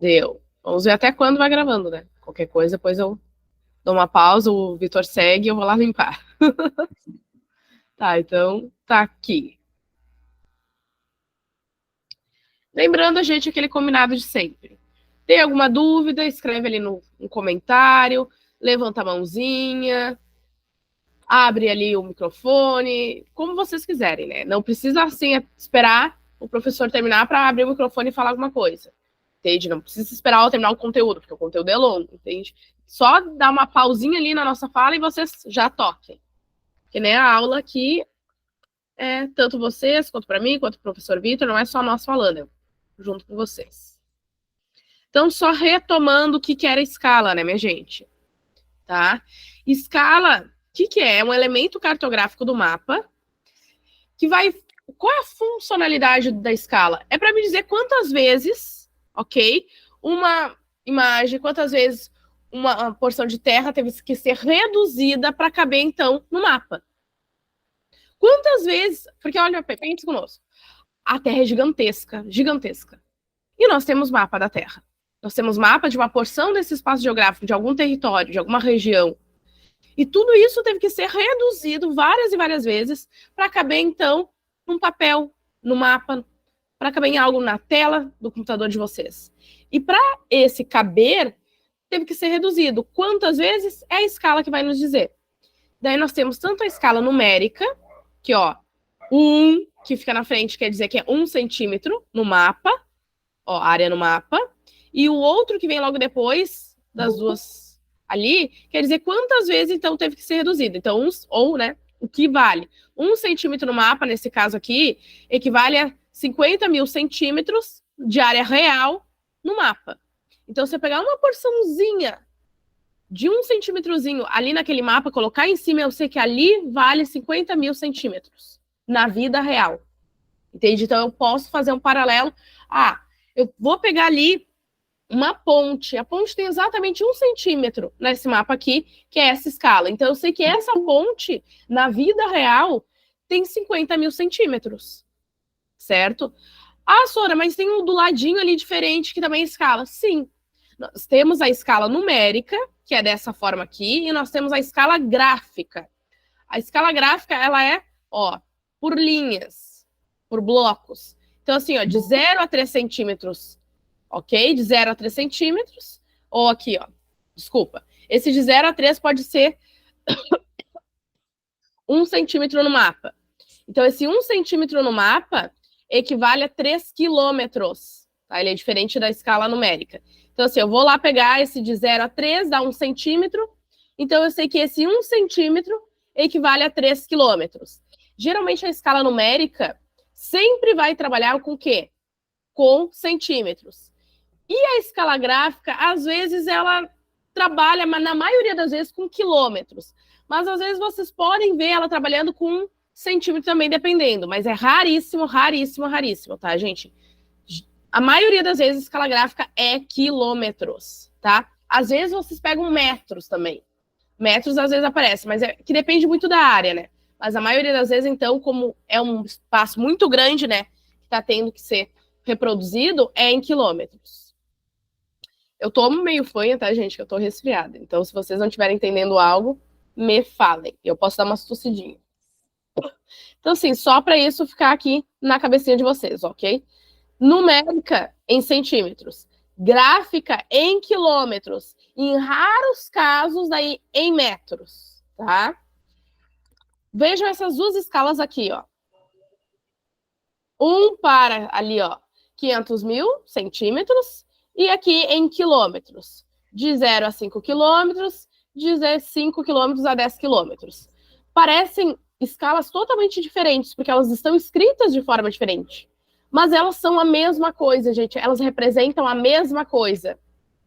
Deu. Vamos ver até quando vai gravando, né? Qualquer coisa, depois eu dou uma pausa, o Vitor segue e eu vou lá limpar. Tá, então tá aqui. Lembrando a gente aquele combinado de sempre. Tem alguma dúvida, escreve ali no comentário, levanta a mãozinha, abre ali o microfone, como vocês quiserem, né? Não precisa, assim, esperar o professor terminar para abrir o microfone e falar alguma coisa, entende? Não precisa esperar eu terminar o conteúdo, porque o conteúdo é longo, entende? Só dar uma pausinha ali na nossa fala e vocês já toquem. Que nem a aula aqui, tanto vocês, quanto para mim, quanto o professor Vitor, não é só nós falando, é junto com vocês. Então, só retomando o que era escala, né, minha gente? Tá? Escala, o que é? É um elemento cartográfico do mapa que vai... Qual é a funcionalidade da escala? É para me dizer quantas vezes, ok? Uma imagem, quantas vezes uma porção de terra teve que ser reduzida para caber, então, no mapa. Quantas vezes... Porque, olha, pense conosco. A Terra é gigantesca, gigantesca. E nós temos mapa da Terra. Nós temos mapa de uma porção desse espaço geográfico, de algum território, de alguma região. E tudo isso teve que ser reduzido várias e várias vezes para caber, então, num papel, no mapa, para caber em algo na tela do computador de vocês. E para esse caber, teve que ser reduzido. Quantas vezes? É a escala que vai nos dizer. Daí nós temos tanto a escala numérica, que, ó, 1, que fica na frente, quer dizer que é 1 centímetro no mapa, ó, área no mapa, e o outro que vem logo depois das duas ali, quer dizer quantas vezes, então, teve que ser reduzido. Então, né, o que vale? 1 centímetro no mapa, nesse caso aqui, equivale a 50 mil centímetros de área real no mapa. Então, se eu pegar uma porçãozinha de 1 centímetrozinho ali naquele mapa, colocar em cima, eu sei que ali vale 50 mil centímetros na vida real. Entende? Então, eu posso fazer um paralelo. Eu vou pegar ali uma ponte. A ponte tem exatamente 1 centímetro nesse mapa aqui, que é essa escala. Então, eu sei que essa ponte, na vida real, tem 50 mil centímetros. Certo? Sora, mas tem um do ladinho ali diferente que também é escala. Sim. Nós temos a escala numérica, que é dessa forma aqui, e nós temos a escala gráfica. A escala gráfica, ela é, ó, por linhas, por blocos. Então, assim, ó, de 0 a 3 centímetros, ok? De 0 a 3 centímetros, ou aqui, ó, desculpa. Esse de 0 a 3 pode ser 1 centímetro no mapa. Então, esse 1 centímetro no mapa equivale a 3 quilômetros, tá? Ele é diferente da escala numérica. Então, assim, eu vou lá pegar esse de 0 a 3, dá 1 centímetro. Então, eu sei que esse 1 centímetro equivale a 3 quilômetros. Geralmente, a escala numérica sempre vai trabalhar com o quê? Com centímetros. E a escala gráfica, às vezes, ela trabalha, mas na maioria das vezes, com quilômetros. Mas, às vezes, vocês podem ver ela trabalhando com centímetro também, dependendo. Mas é raríssimo, raríssimo, raríssimo, tá, gente? A maioria das vezes, a escala gráfica é quilômetros, tá? Às vezes, vocês pegam metros também. Metros, às vezes, aparece, mas é que depende muito da área, né? Mas a maioria das vezes, então, como é um espaço muito grande, né, que tá tendo que ser reproduzido, é em quilômetros. Eu tô meio fanha, tá, gente? Que eu tô resfriada. Então, se vocês não estiverem entendendo algo, me falem. Eu posso dar uma tossidinha. Então, assim, só para isso ficar aqui na cabecinha de vocês, ok? Numérica em centímetros. Gráfica em quilômetros. Em raros casos, daí em metros, tá? Vejam essas duas escalas aqui, ó. Para ali, ó, 500 mil centímetros, e aqui em quilômetros. De 0 a 5 quilômetros, de 5 quilômetros a 10 quilômetros. Parecem escalas totalmente diferentes, porque elas estão escritas de forma diferente. Mas elas são a mesma coisa, gente. Elas representam a mesma coisa,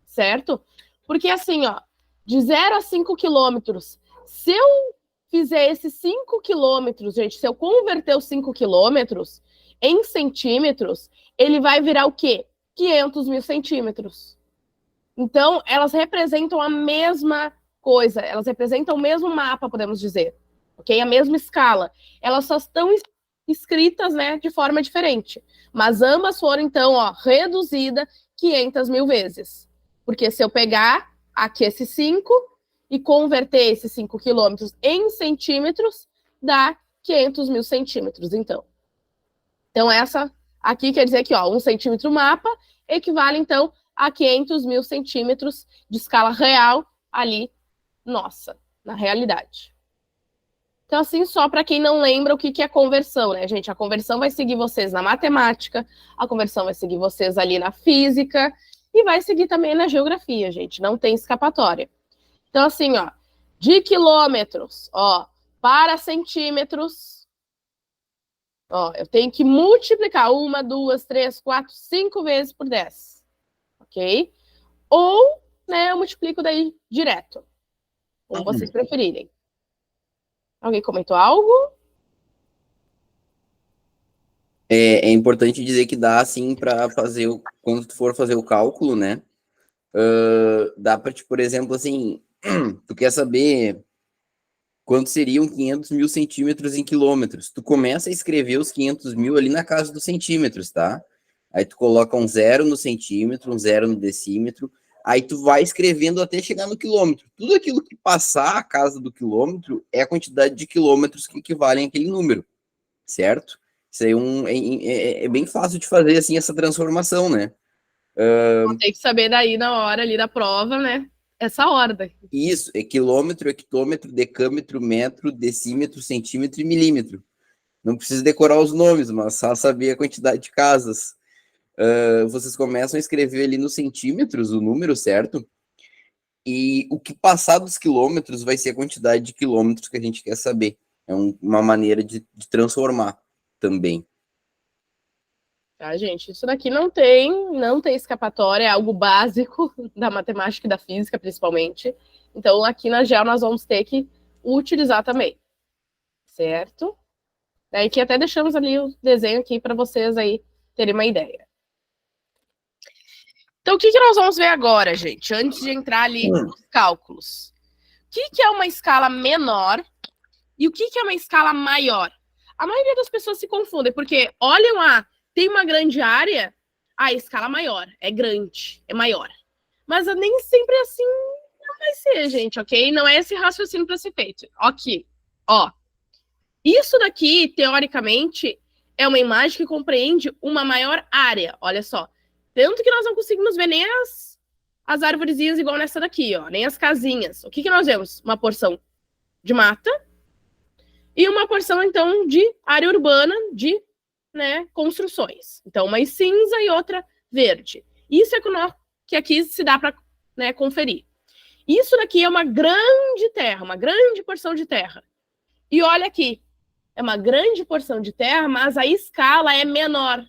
certo? Porque assim, ó, de 0 a 5 quilômetros, se eu fizer esses 5 quilômetros, gente, se eu converter os 5 quilômetros em centímetros, ele vai virar o quê? 500 mil centímetros. Então, elas representam a mesma coisa, elas representam o mesmo mapa, podemos dizer, ok? A mesma escala. Elas só estão escritas, né, de forma diferente. Mas ambas foram, então, ó, reduzida 500 mil vezes. Porque se eu pegar aqui esse 5 e converter esses 5 quilômetros em centímetros, dá 500 mil centímetros, então. Então, essa aqui quer dizer que, ó, 1 centímetro mapa equivale, então, a 500 mil centímetros de escala real ali, nossa, na realidade. Então, assim, só para quem não lembra o que é conversão, né, gente? A conversão vai seguir vocês na matemática, a conversão vai seguir vocês ali na física e vai seguir também na geografia, gente. Não tem escapatória. Então, assim, ó, de quilômetros, ó, para centímetros, ó, eu tenho que multiplicar 1, 2, 3, 4, 5 vezes por 10, ok? Ou, né, eu multiplico daí direto, como vocês preferirem. Alguém comentou algo? É importante dizer que dá, assim, para fazer, quando tu for fazer o cálculo, né? Dá para, por exemplo, assim, tu quer saber quanto seriam 500 mil centímetros em quilômetros. Tu começa a escrever os 500 mil ali na casa dos centímetros, tá? Aí tu coloca um 0 no centímetro, um 0 no decímetro, aí tu vai escrevendo até chegar no quilômetro. Tudo aquilo que passar a casa do quilômetro é a quantidade de quilômetros que equivalem àquele número, certo? Isso aí é bem fácil de fazer, assim, essa transformação, né? Tem que saber daí na hora ali da prova, né? Essa ordem. Isso, é quilômetro, hectômetro, decâmetro, metro, decímetro, centímetro e milímetro. Não precisa decorar os nomes, mas só saber a quantidade de casas. Vocês começam a escrever ali nos centímetros o número, certo? E o que passar dos quilômetros vai ser a quantidade de quilômetros que a gente quer saber. É uma maneira de transformar também. Tá, gente? Isso daqui não tem escapatória, é algo básico da matemática e da física, principalmente. Então, aqui na GEO nós vamos ter que utilizar também, certo? Daí que até deixamos ali o desenho aqui para vocês aí terem uma ideia. Então, o que nós vamos ver agora, gente? Antes de entrar ali nos cálculos. O que é uma escala menor e o que é uma escala maior? A maioria das pessoas se confundem, porque olham lá, tem uma grande área, a escala maior, é grande, é maior. Mas nem sempre assim não vai ser, gente, ok? Não é esse raciocínio para ser feito. Aqui, ó. Isso daqui, teoricamente, é uma imagem que compreende uma maior área, olha só. Tanto que nós não conseguimos ver nem as árvorezinhas igual nessa daqui, ó, nem as casinhas. O que nós vemos? Uma porção de mata e uma porção, então, de área urbana, de, né, construções. Então, uma cinza e outra verde. Isso é que aqui se dá para, né, conferir. Isso daqui é uma grande terra, uma grande porção de terra. E olha aqui, é uma grande porção de terra, mas a escala é menor.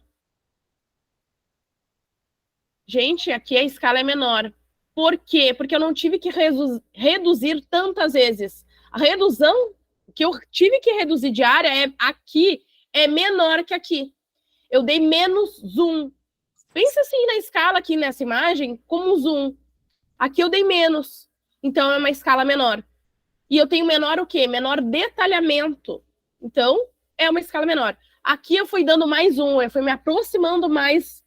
Gente, aqui a escala é menor. Por quê? Porque eu não tive que reduzir tantas vezes. A redução que eu tive que reduzir de área aqui é menor que aqui. Eu dei menos zoom. Pensa assim na escala aqui nessa imagem como zoom. Aqui eu dei menos. Então é uma escala menor. E eu tenho menor o quê? Menor detalhamento. Então é uma escala menor. Aqui eu fui dando mais zoom, eu fui me aproximando mais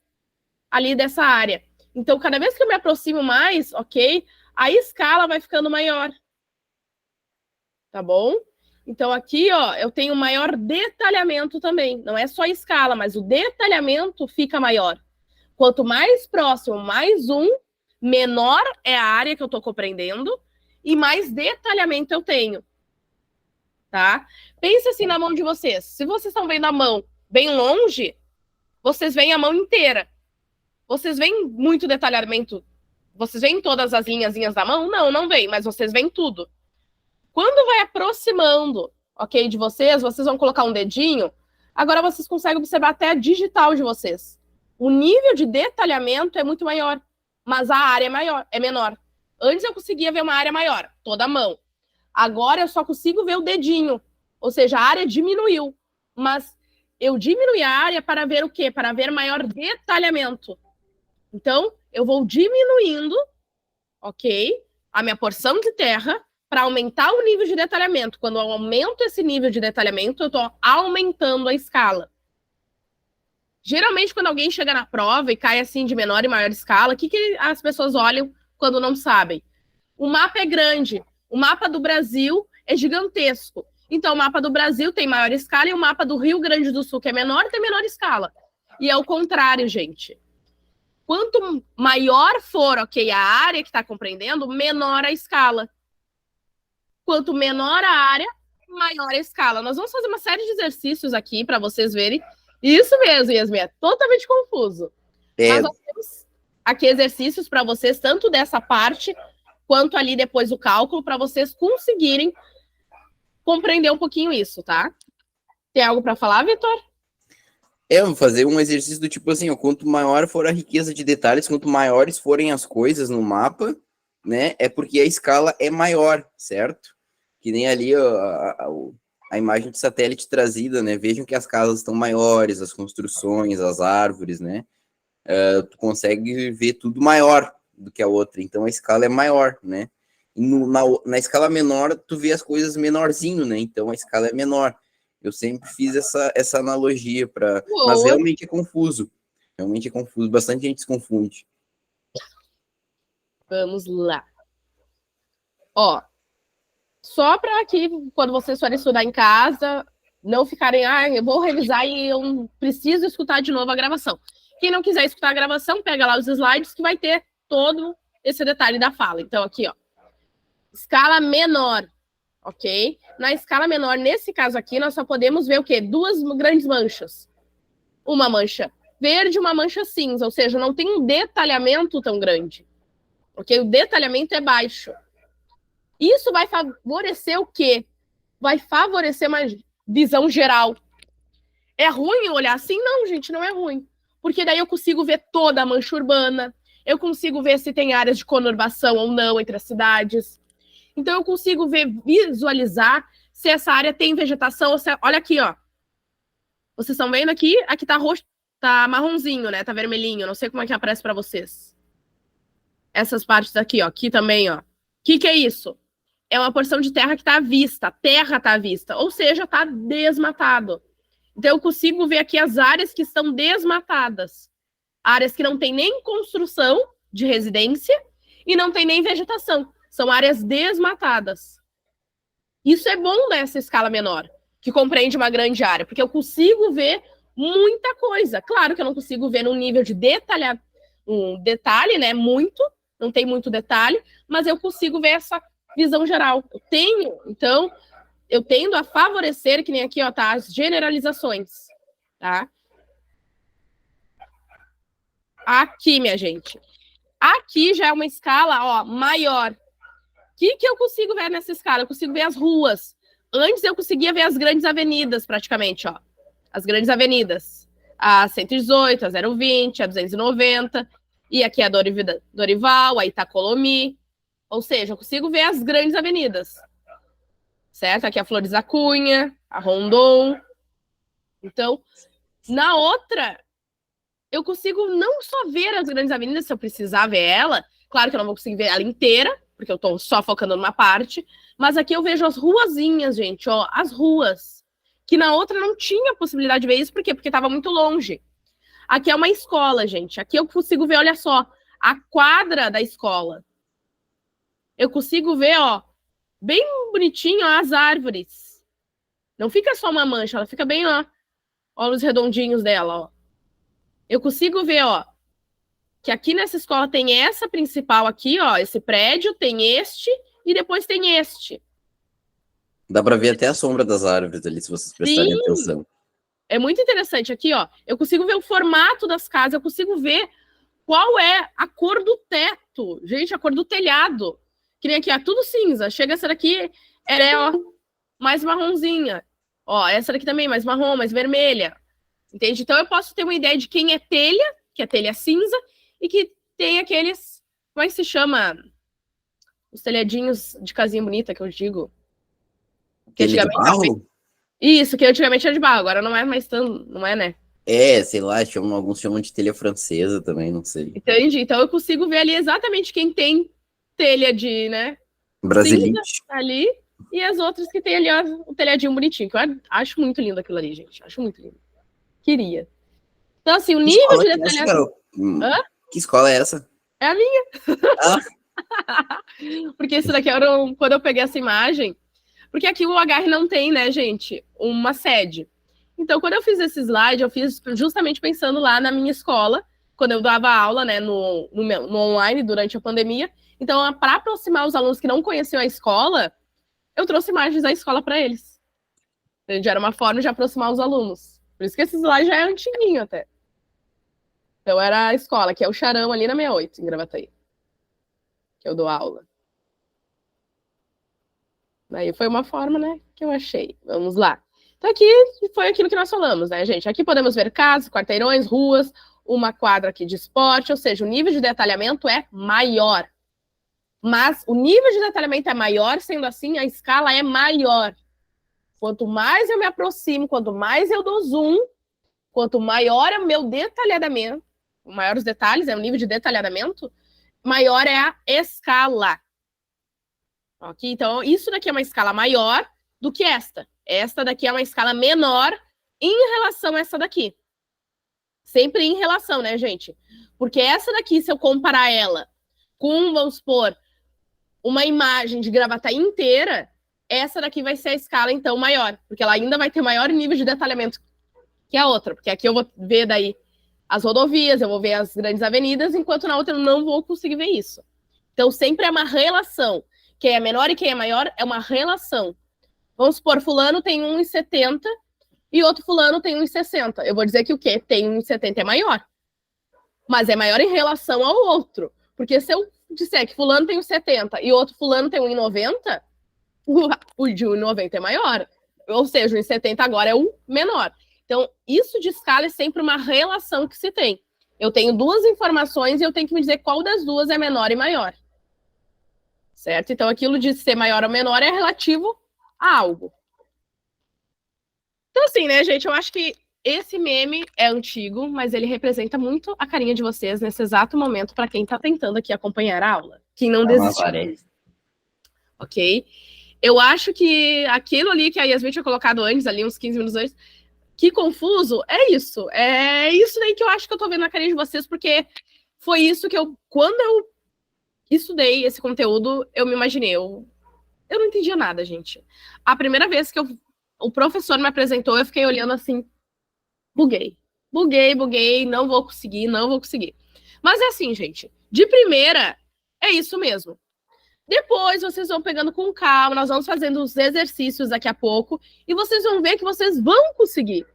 ali dessa área. Então, cada vez que eu me aproximo mais, ok, a escala vai ficando maior. Tá bom? Então, aqui, ó, eu tenho maior detalhamento também. Não é só a escala, mas o detalhamento fica maior. Quanto mais próximo, mais menor é a área que eu estou compreendendo e mais detalhamento eu tenho. Tá? Pensa assim na mão de vocês. Se vocês estão vendo a mão bem longe, vocês veem a mão inteira. Vocês veem muito detalhamento? Vocês veem todas as linhazinhas da mão? Não, não veem, mas vocês veem tudo. Quando vai aproximando, ok, de vocês vão colocar um dedinho, agora vocês conseguem observar até a digital de vocês. O nível de detalhamento é muito maior, mas a área é menor. Antes eu conseguia ver uma área maior, toda a mão. Agora eu só consigo ver o dedinho, ou seja, a área diminuiu, mas eu diminui a área para ver o quê? Para ver maior detalhamento. Então, eu vou diminuindo, ok, a minha porção de terra para aumentar o nível de detalhamento. Quando eu aumento esse nível de detalhamento, eu estou aumentando a escala. Geralmente, quando alguém chega na prova e cai assim de menor e maior escala, o que as pessoas olham quando não sabem? O mapa é grande. O mapa do Brasil é gigantesco. Então, o mapa do Brasil tem maior escala e o mapa do Rio Grande do Sul, que é menor, tem menor escala. E é o contrário, gente. Quanto maior for, ok, a área que está compreendendo, menor a escala. Quanto menor a área, maior a escala. Nós vamos fazer uma série de exercícios aqui para vocês verem. Isso mesmo, Yasmin, é totalmente confuso. Mas nós temos aqui exercícios para vocês, tanto dessa parte, quanto ali depois o cálculo, para vocês conseguirem compreender um pouquinho isso, tá? Tem algo para falar, Vitor? Vou fazer um exercício do tipo assim, ó, quanto maior for a riqueza de detalhes, quanto maiores forem as coisas no mapa, né, é porque a escala é maior, certo? Que nem ali a imagem de satélite trazida, né, vejam que as casas estão maiores, as construções, as árvores, né, tu consegue ver tudo maior do que a outra, então a escala é maior, né, e na escala menor, tu vê as coisas menorzinho, né, então a escala é menor. Eu sempre fiz essa analogia para, mas realmente é confuso. Realmente é confuso, bastante gente se confunde. Vamos lá. Ó, só para que quando vocês forem estudar em casa, não ficarem, eu vou revisar e eu preciso escutar de novo a gravação. Quem não quiser escutar a gravação, pega lá os slides que vai ter todo esse detalhe da fala. Então, aqui, ó, escala menor, ok? Na escala menor, nesse caso aqui, nós só podemos ver o quê? Duas grandes manchas. Uma mancha verde e uma mancha cinza, ou seja, não tem um detalhamento tão grande, ok? O detalhamento é baixo. Isso vai favorecer o quê? Vai favorecer uma visão geral. É ruim olhar assim? Não, gente, não é ruim. Porque daí eu consigo ver toda a mancha urbana, eu consigo ver se tem áreas de conurbação ou não entre as cidades. Então eu consigo ver, visualizar se essa área tem vegetação. Olha aqui, ó. Vocês estão vendo aqui? Aqui tá roxo, tá marronzinho, né? Tá vermelhinho. Não sei como é que aparece para vocês. Essas partes aqui, ó. Aqui também, ó. O que é isso? É uma porção de terra que está à vista. A terra está à vista. Ou seja, está desmatado. Então eu consigo ver aqui as áreas que estão desmatadas. Áreas que não tem nem construção de residência e não tem nem vegetação. São áreas desmatadas. Isso é bom nessa escala menor, que compreende uma grande área, porque eu consigo ver muita coisa. Claro que eu não consigo ver num nível de detalhe, né? Muito, não tem muito detalhe, mas eu consigo ver essa visão geral. Então, eu tendo a favorecer, que nem aqui, ó, tá, as generalizações, tá? Aqui, minha gente. Aqui já é uma escala, ó, maior. O que eu consigo ver nessa escala? Eu consigo ver as ruas. Antes eu conseguia ver as grandes avenidas, praticamente, ó. As grandes avenidas. A 118, a 020, a 290. E aqui a Dorival, a Itacolomi. Ou seja, eu consigo ver as grandes avenidas. Certo? Aqui a Flores da Cunha, a Rondon. Então, na outra, eu consigo não só ver as grandes avenidas, se eu precisar ver ela. Claro que eu não vou conseguir ver ela inteira, porque eu tô só focando numa parte. Mas aqui eu vejo as ruazinhas, gente, ó, as ruas. Que na outra não tinha possibilidade de ver isso, por quê? Porque estava muito longe. Aqui é uma escola, gente. Aqui eu consigo ver, olha só, a quadra da escola. Eu consigo ver, ó, bem bonitinho, ó, as árvores. Não fica só uma mancha, ela fica bem, ó os redondinhos dela, ó. Eu consigo ver, ó, que aqui nessa escola tem essa principal aqui, ó, esse prédio, tem este e depois tem este. Dá para ver até a sombra das árvores ali, se vocês prestarem atenção. É muito interessante aqui, ó. Eu consigo ver o formato das casas, eu consigo ver qual é a cor do teto. Gente, a cor do telhado. Que nem aqui, ó, tudo cinza. Chega essa daqui, é, ó, mais marronzinha. Ó, essa daqui também, mais marrom, mais vermelha. Entende? Então eu posso ter uma ideia de quem é telha, que é telha cinza, e que tem aqueles, como é que se chama? Os telhadinhos de casinha bonita, que eu digo. Que de barro? Isso, que antigamente era de barro, agora não é mais tão, não é, né? Sei lá, alguns chamam de telha francesa também, não sei. Entendi. Então eu consigo ver ali exatamente quem tem telha de, né? Brasilite. Ali, e as outras que tem ali, ó, o telhadinho bonitinho, que eu acho muito lindo aquilo ali, gente. Acho muito lindo. Queria. Então, assim, o Que nível escola de que é essa, detalhamento... Carol? Hã? Que escola é essa? É a minha. Ah, Porque isso daqui era quando eu peguei essa imagem. Porque aqui o HR não tem, né, gente, uma sede. Então, quando eu fiz esse slide, eu fiz justamente pensando lá na minha escola, quando eu dava aula, né, no online durante a pandemia. Então, para aproximar os alunos que não conheciam a escola, eu trouxe imagens da escola para eles. Já era uma forma de aproximar os alunos. Por isso que esse slide já é antiguinho até. Então, era a escola, que é o Charão ali na 68, em Gravataí, que eu dou aula. Aí foi uma forma, né, que eu achei. Vamos lá. Então aqui foi aquilo que nós falamos, né, gente? Aqui podemos ver casas, quarteirões, ruas, uma quadra aqui de esporte, ou seja, o nível de detalhamento é maior. Mas o nível de detalhamento é maior, sendo assim, a escala é maior. Quanto mais eu me aproximo, quanto mais eu dou zoom, quanto maior é o meu detalhamento, maiores detalhes, é o nível de detalhamento, maior é a escala. Ok? Então, isso daqui é uma escala maior do que esta. Esta daqui é uma escala menor em relação a essa daqui. Sempre em relação, né, gente? Porque essa daqui, se eu comparar ela com, vamos supor, uma imagem de Gravataí inteira, essa daqui vai ser a escala, então, maior. Porque ela ainda vai ter maior nível de detalhamento que a outra. Porque aqui eu vou ver daí as rodovias, eu vou ver as grandes avenidas, enquanto na outra eu não vou conseguir ver isso. Então, sempre é uma relação. Quem é menor e quem é maior é uma relação. Vamos supor, fulano tem 1,70 e outro fulano tem 1,60. Eu vou dizer que o quê? Tem 1,70 é maior. Mas é maior em relação ao outro. Porque se eu disser que fulano tem 1,70 e outro fulano tem 1,90, o de 1,90 é maior. Ou seja, o 1,70 agora é o menor. Então, isso de escala é sempre uma relação que se tem. Eu tenho duas informações e eu tenho que me dizer qual das duas é menor e maior. Certo? Então, aquilo de ser maior ou menor é relativo a algo. Então, assim, né, gente, eu acho que esse meme é antigo, mas ele representa muito a carinha de vocês nesse exato momento para quem está tentando aqui acompanhar a aula. Quem não desistiu. Ok? Eu acho que aquilo ali que a Yasmin tinha colocado antes, ali uns 15 minutos antes, que confuso, é isso. É isso daí que eu acho que eu tô vendo na carinha de vocês, porque foi isso que quando eu estudei esse conteúdo, eu me imaginei. Eu não entendia nada, gente. A primeira vez que o professor me apresentou, eu fiquei olhando assim, buguei. Buguei, não vou conseguir, não vou conseguir. Mas é assim, gente, de primeira, é isso mesmo. Depois vocês vão pegando com calma, nós vamos fazendo os exercícios daqui a pouco, e vocês vão ver que vocês vão conseguir.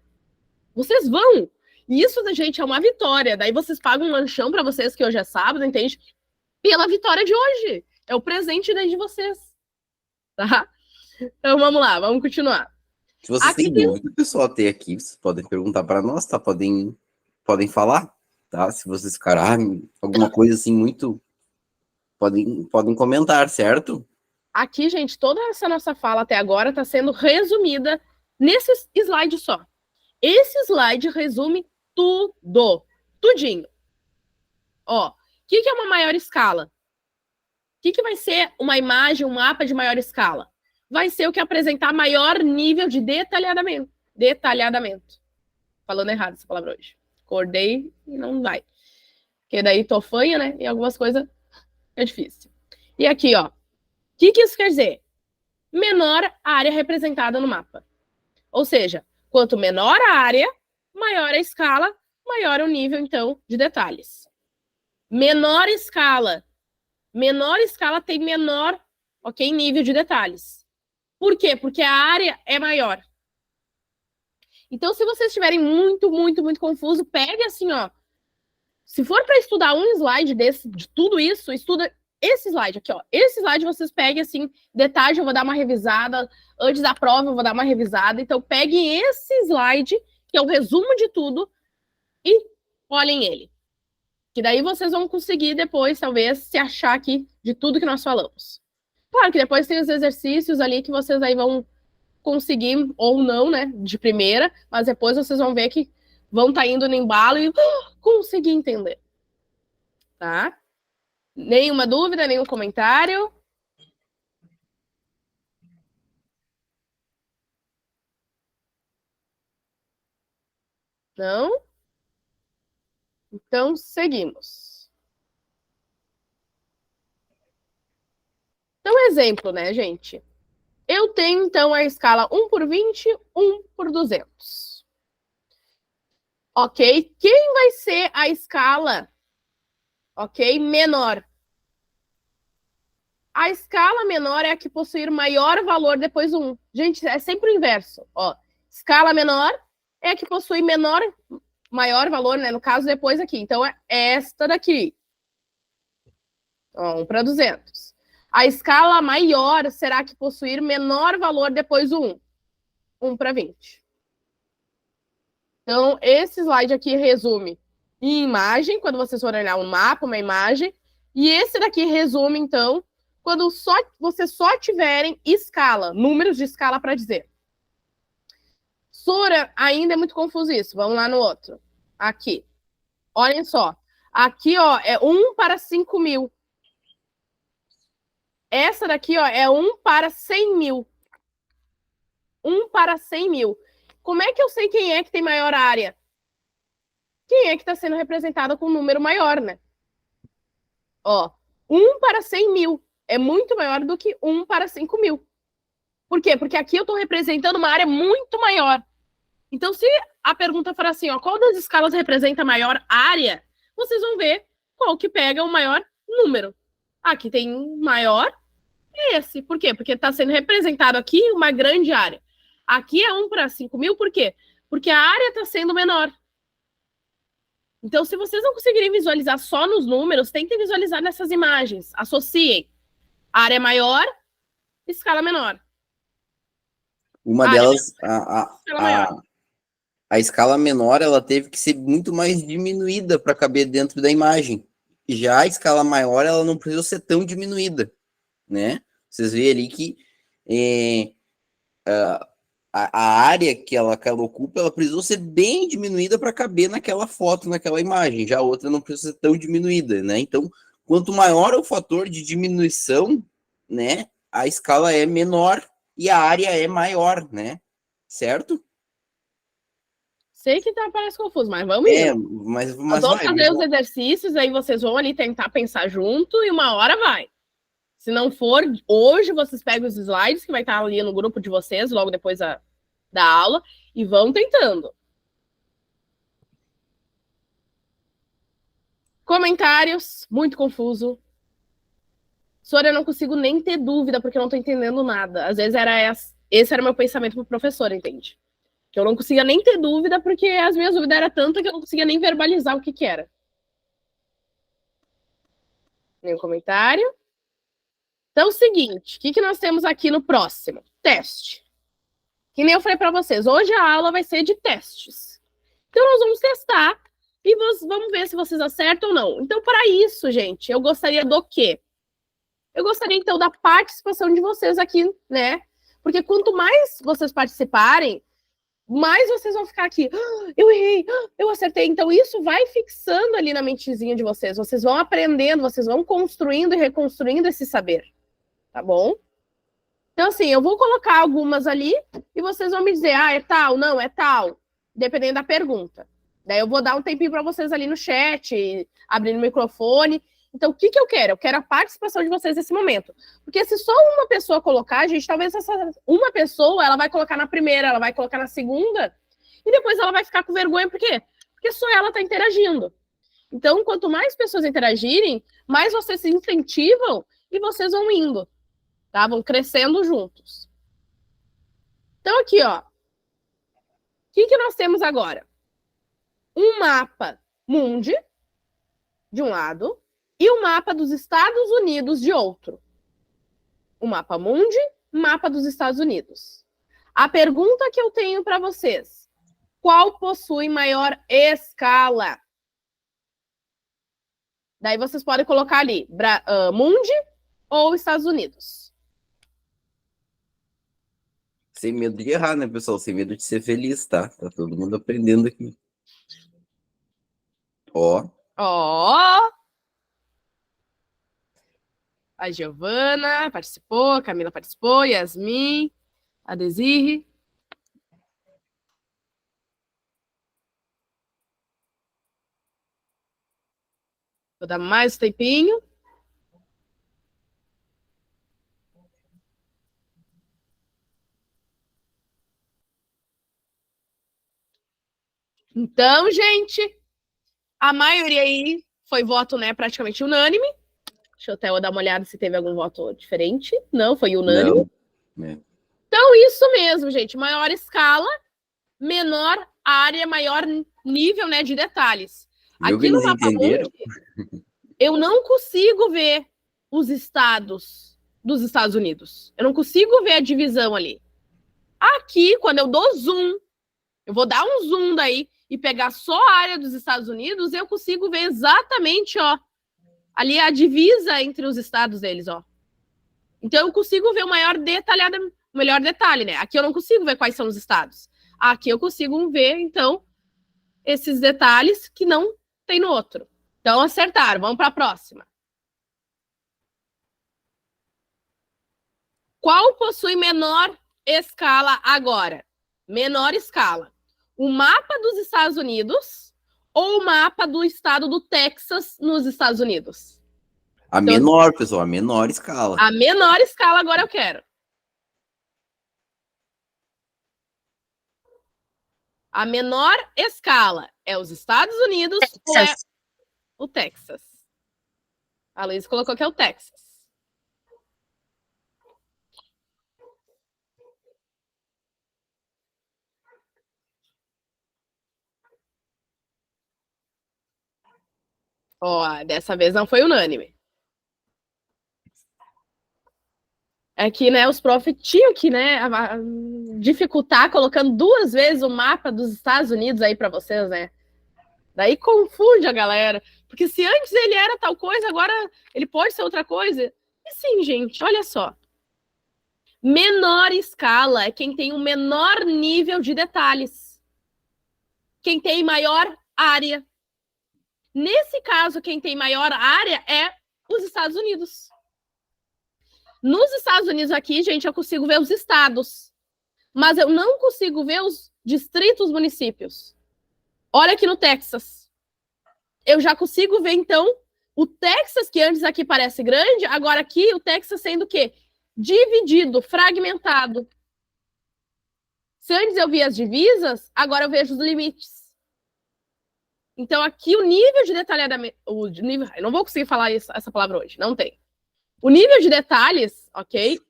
Vocês vão. E isso, gente, é uma vitória. Daí vocês pagam um lanchão para vocês, que hoje é sábado, entende? Pela vitória de hoje. É o presente de vocês. Tá? Então vamos lá, vamos continuar. se vocês Aqui têm tem dúvida, pessoal, tem aqui, vocês podem perguntar para nós, tá? Podem falar, tá? Se vocês ficarem alguma coisa assim muito, podem comentar, certo? aqui, gente, toda essa nossa fala até agora está sendo resumida nesse slide só. Esse slide resume tudo, tudinho. Ó, o que é uma maior escala? O que vai ser uma imagem, um mapa de maior escala? Vai ser o que apresentar maior nível de detalhamento. Detalhamento. Falando errado essa palavra hoje. Acordei e não vai. Porque daí tô fanha, né? E algumas coisas é difícil. E aqui, ó. O que isso quer dizer? Menor a área representada no mapa. Ou seja, quanto menor a área, maior a escala, maior o nível, então, de detalhes. Menor escala. Menor escala tem menor, ok, nível de detalhes. Por quê? Porque a área é maior. Então, se vocês estiverem muito confuso, pegue assim, ó. Se for para estudar um slide desse, de tudo isso, estuda esse slide aqui, ó. Esse slide vocês peguem assim, detalhe, eu vou dar uma revisada. Antes da prova, eu vou dar uma revisada. Então, peguem esse slide, que é o resumo de tudo, e olhem ele. Que daí vocês vão conseguir depois, talvez, se achar aqui de tudo que nós falamos. Claro que depois tem os exercícios ali que vocês aí vão conseguir ou não, né, de primeira, mas depois vocês vão ver que vão estar indo no embalo e conseguir entender. Tá? Nenhuma dúvida, nenhum comentário? Não? Então, seguimos. Então, exemplo, né, gente? Eu tenho, então, a escala 1 por 20, 1 por 200. Ok? Quem vai ser a escala, ok, menor? A escala menor é a que possuir maior valor depois do 1. Gente, é sempre o inverso. Ó, escala menor é a que possui maior valor, né? No caso, depois aqui. Então, é esta daqui. Ó, 1 para 200. A escala maior será a que possuir menor valor depois do 1. 1 para 20. Então, esse slide aqui resume em imagem, quando vocês forem olhar um mapa, uma imagem. E esse daqui resume, então, quando vocês só tiverem escala, números de escala para dizer. Sora, ainda é muito confuso isso. Vamos lá no outro. Aqui. Olhem só. Aqui, ó, é 1 para 5 mil. Essa daqui, ó, é 1 para 100 mil. 1 para 100 mil. Como é que eu sei quem é que tem maior área? Quem é que está sendo representado com um número maior, né? Ó, 1 para 100 mil é muito maior do que 1 para 5 mil. Por quê? Porque aqui eu estou representando uma área muito maior. Então, se a pergunta for assim, ó, qual das escalas representa a maior área, vocês vão ver qual que pega o maior número. Aqui tem maior, é esse. Por quê? Porque está sendo representado aqui uma grande área. Aqui é 1 para 5 mil, por quê? Porque a área está sendo menor. Então, se vocês não conseguirem visualizar só nos números, tentem visualizar nessas imagens. Associem. Área maior, escala menor. Uma área delas, menor, escala maior. a escala menor, ela teve que ser muito mais diminuída para caber dentro da imagem. Já a escala maior, ela não precisou ser tão diminuída, né? Vocês veem ali que a área que ela ocupa, ela precisou ser bem diminuída para caber naquela foto, naquela imagem. Já a outra não precisa ser tão diminuída, né? Então, quanto maior o fator de diminuição, né, a escala é menor e a área é maior, né? Certo? Sei que parece confuso, mas vamos indo. Mas Nós vamos vai. fazer os exercícios, aí vocês vão ali tentar pensar junto e uma hora vai. Se não for, hoje vocês pegam os slides que vai estar ali no grupo de vocês, logo depois da aula, e vão tentando. Comentários, muito confuso. Sora, eu não consigo nem ter dúvida, porque eu não tô entendendo nada. Às vezes esse era o meu pensamento pro professor, entende? Que eu não conseguia nem ter dúvida, porque as minhas dúvidas eram tantas que eu não conseguia nem verbalizar o que era. Nenhum comentário. Então, é o seguinte, o que nós temos aqui no próximo? Teste. Que nem eu falei para vocês, hoje a aula vai ser de testes. Então, nós vamos testar e vamos ver se vocês acertam ou não. Então, para isso, gente, eu gostaria do quê? Eu gostaria, então, da participação de vocês aqui, né? Porque quanto mais vocês participarem, mais vocês vão ficar aqui. Eu errei, eu acertei. Então, isso vai fixando ali na mentezinha de vocês. Vocês vão aprendendo, vocês vão construindo e reconstruindo esse saber. Tá bom? Então, assim, eu vou colocar algumas ali e vocês vão me dizer, é tal, não, é tal, dependendo da pergunta. Daí eu vou dar um tempinho para vocês ali no chat, abrindo o microfone. Então, o que eu quero? Eu quero a participação de vocês nesse momento. Porque se só uma pessoa colocar, gente, talvez essa uma pessoa, ela vai colocar na primeira, ela vai colocar na segunda, e depois ela vai ficar com vergonha, por quê? Porque só ela está interagindo. Então, quanto mais pessoas interagirem, mais vocês se incentivam e vocês vão indo. Tá? Vão crescendo juntos. Então, aqui, ó. O que nós temos agora? Um mapa mundi, de um lado, e o mapa dos Estados Unidos, de outro. O mapa mundi, mapa dos Estados Unidos. A pergunta que eu tenho para vocês: qual possui maior escala? Daí vocês podem colocar ali, mundi ou Estados Unidos. Sem medo de errar, né, pessoal? Sem medo de ser feliz, tá? Tá todo mundo aprendendo aqui. Ó. A Giovana participou, a Camila participou, Yasmin, a Desirre. Vou dar mais um tempinho. Então, gente, a maioria aí foi voto, né, praticamente unânime. Deixa eu até dar uma olhada se teve algum voto diferente. Não, foi unânime. Não. É. Então, isso mesmo, gente. Maior escala, menor área, maior nível, né, de detalhes. Viu que Aqui no eles Mapa entenderam? Mundi, eu não consigo ver os estados dos Estados Unidos. Eu não consigo ver a divisão ali. Aqui, quando eu dou zoom, eu vou dar um zoom daí e pegar só a área dos Estados Unidos, eu consigo ver exatamente, ó, ali a divisa entre os estados deles, ó. Então eu consigo ver o melhor detalhe, né? Aqui eu não consigo ver quais são os estados. Aqui eu consigo ver, então, esses detalhes que não tem no outro. Então acertaram. Vamos para a próxima. Qual possui menor escala agora? Menor escala. O mapa dos Estados Unidos ou o mapa do estado do Texas nos Estados Unidos? A Então, menor, pessoal, a menor escala. A menor escala agora eu quero. A menor escala é os Estados Unidos ou é o Texas? A Luísa colocou que é o Texas. Ó, dessa vez não foi unânime. É que, né, os profs tinham que, né, dificultar colocando 2 vezes o mapa dos Estados Unidos aí para vocês, né? Daí confunde a galera. Porque se antes ele era tal coisa, agora ele pode ser outra coisa. E sim, gente, olha só. Menor escala é quem tem um menor nível de detalhes. Quem tem maior área. Nesse caso, quem tem maior área é os Estados Unidos. Nos Estados Unidos aqui, gente, eu consigo ver os estados. Mas eu não consigo ver os distritos, municípios. Olha aqui no Texas. Eu já consigo ver, então, o Texas, que antes aqui parece grande, agora aqui o Texas sendo o quê? Dividido, fragmentado. Se antes eu via as divisas, agora eu vejo os limites. Então, aqui o nível de detalhamento... eu não vou conseguir falar essa palavra hoje, não tem. O nível de detalhes, ok?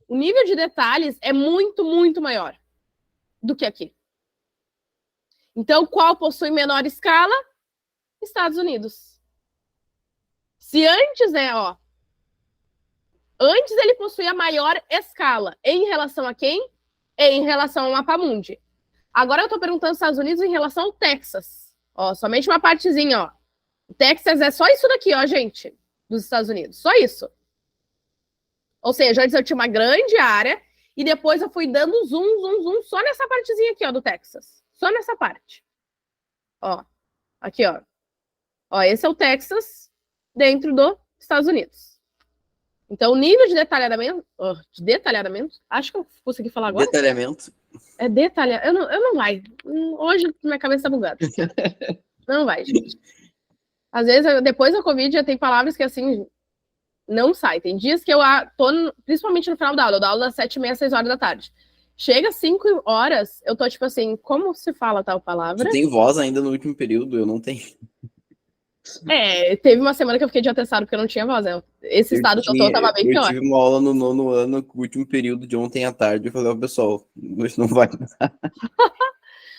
O nível de detalhes é muito, muito maior do que aqui. Então, qual possui menor escala? Estados Unidos. Se antes, né, ó... Antes ele possuía maior escala. Em relação a quem? Em relação ao Mapa Mundi. Agora eu tô perguntando aos Estados Unidos em relação ao Texas. Ó, somente uma partezinha, ó. O Texas é só isso daqui, ó, gente. Dos Estados Unidos. Só isso. Ou seja, antes eu tinha uma grande área e depois eu fui dando zoom só nessa partezinha aqui, ó, do Texas. Só nessa parte. Ó. Aqui, ó. Ó, esse é o Texas dentro dos Estados Unidos. Então, o nível de detalhamento, acho que eu consegui falar agora. Detalhamento. É detalhamento. Eu não vai. Hoje minha cabeça tá bugada. Não vai, gente. Às vezes, depois da Covid, já tem palavras que, assim, não sai. Tem dias que eu tô, principalmente no final da aula, eu dou aula das 7h30, 6 horas da tarde. Chega às 5 horas, eu tô tipo assim, como se fala tal palavra? Tu tem voz ainda no último período, eu não tenho. É, teve uma semana que eu fiquei de atestado porque eu não tinha voz. Esse estado que eu tô tava bem pior. Eu tive uma aula no 9º ano, o último período de ontem à tarde, eu falei, ó, pessoal, hoje não vai.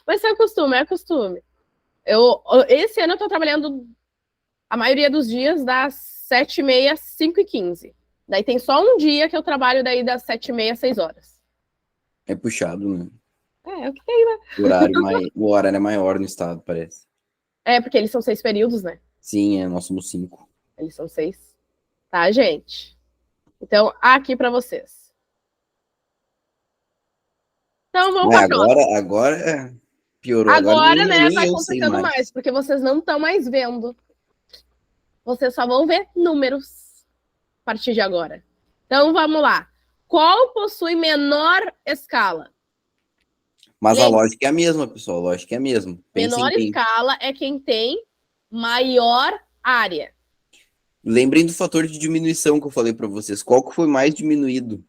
Mas é costume, é costume. Esse ano eu tô trabalhando a maioria dos dias das 7h30, 5h15. Daí tem só um dia que eu trabalho daí das 7h30, 6 horas. É puxado, né? É o que tem, né? O horário é maior no estado, parece. É, porque eles são 6 períodos, né? Sim, nós somos 5. Eles são 6. Tá, gente? Então, aqui pra vocês. Então, vamos pra próxima. Agora piorou. Agora, né, nem vai eu sei complicando mais, porque vocês não estão mais vendo. Vocês só vão ver números a partir de agora. Então, vamos lá. Qual possui menor escala? Mas a lógica é a mesma, pessoal. A lógica é a mesma. Menor escala é quem tem maior área. Lembrem do fator de diminuição que eu falei para vocês. Qual que foi mais diminuído?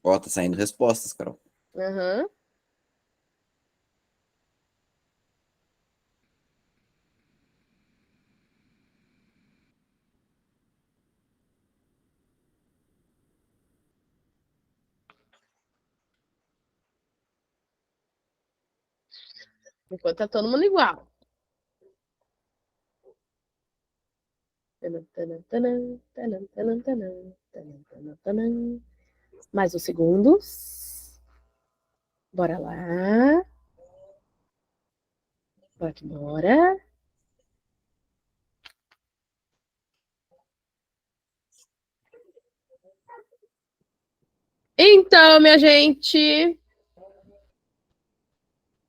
Ó, tá saindo respostas, Carol. Uhum. Enquanto tá todo mundo igual. Mais uns segundos. Bora lá. Bora que bora. Então, minha gente,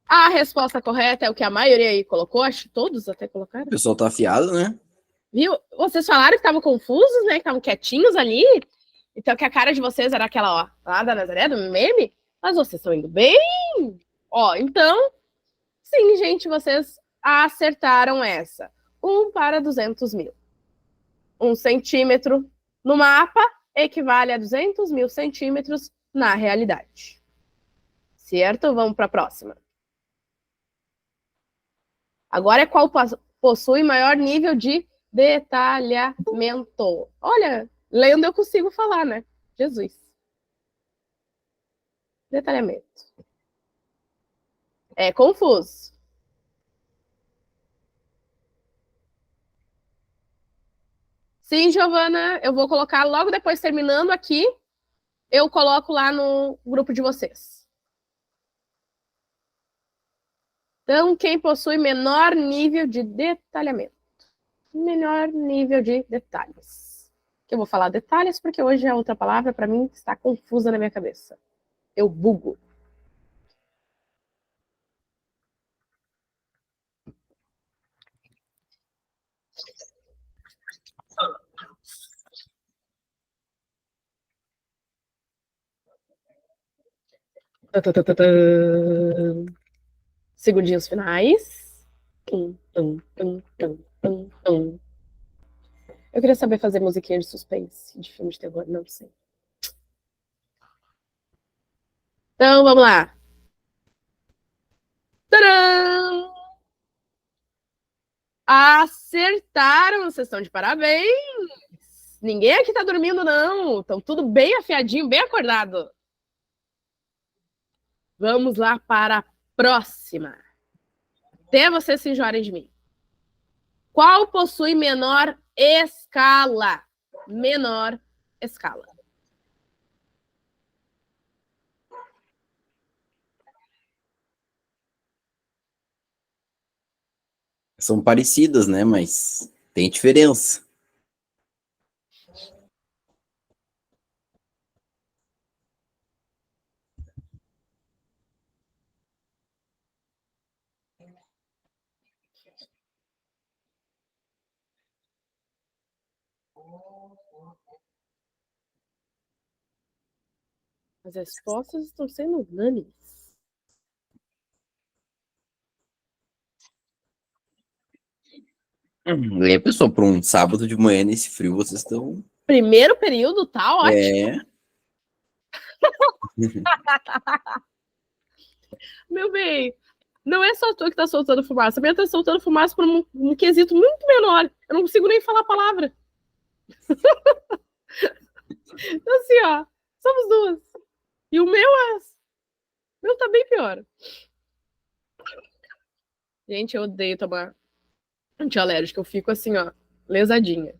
a resposta correta é o que a maioria aí colocou, acho que todos até colocaram. O pessoal tá afiado, né? Viu? Vocês falaram que estavam confusos, né? Que estavam quietinhos ali. Então, que a cara de vocês era aquela, ó, lá da Nazaré, do meme. Mas vocês estão indo bem. Ó, então, sim, gente, vocês acertaram essa. 1 para 200 mil. 1 centímetro no mapa equivale a 200 mil centímetros na realidade. Certo? Vamos para a próxima. Agora é qual possui maior nível de detalhamento. Olha, lendo eu consigo falar, né? Jesus. Detalhamento. É confuso. Sim, Giovana, eu vou colocar logo depois, terminando aqui, eu coloco lá no grupo de vocês. Então, quem possui menor nível de detalhamento? Menor nível de detalhes. Eu vou falar detalhes porque hoje é outra palavra para mim que está confusa na minha cabeça. Eu bugo. Segundinhos finais. Eu queria saber fazer musiquinha de suspense, de filme de terror, não sei. Então, vamos lá. Tadã! Acertaram, vocês estão de parabéns. Ninguém aqui tá dormindo, não. Estão tudo bem afiadinho, bem acordado. Vamos lá para a próxima. Até vocês se enjoarem de mim. Qual possui menor escala? Menor escala. São parecidas, né? Mas tem diferença. As respostas estão sendo unânimes. E aí, pessoal, para um sábado de manhã nesse frio, vocês estão. Primeiro período, tá ótimo. É. Meu bem, não é só tu que tá soltando fumaça. A minha tá soltando fumaça por um quesito muito menor. Eu não consigo nem falar a palavra. Então, assim, ó, somos duas. E o meu tá bem pior. Gente, eu odeio tomar antialérgico. Eu fico assim, ó, lesadinha.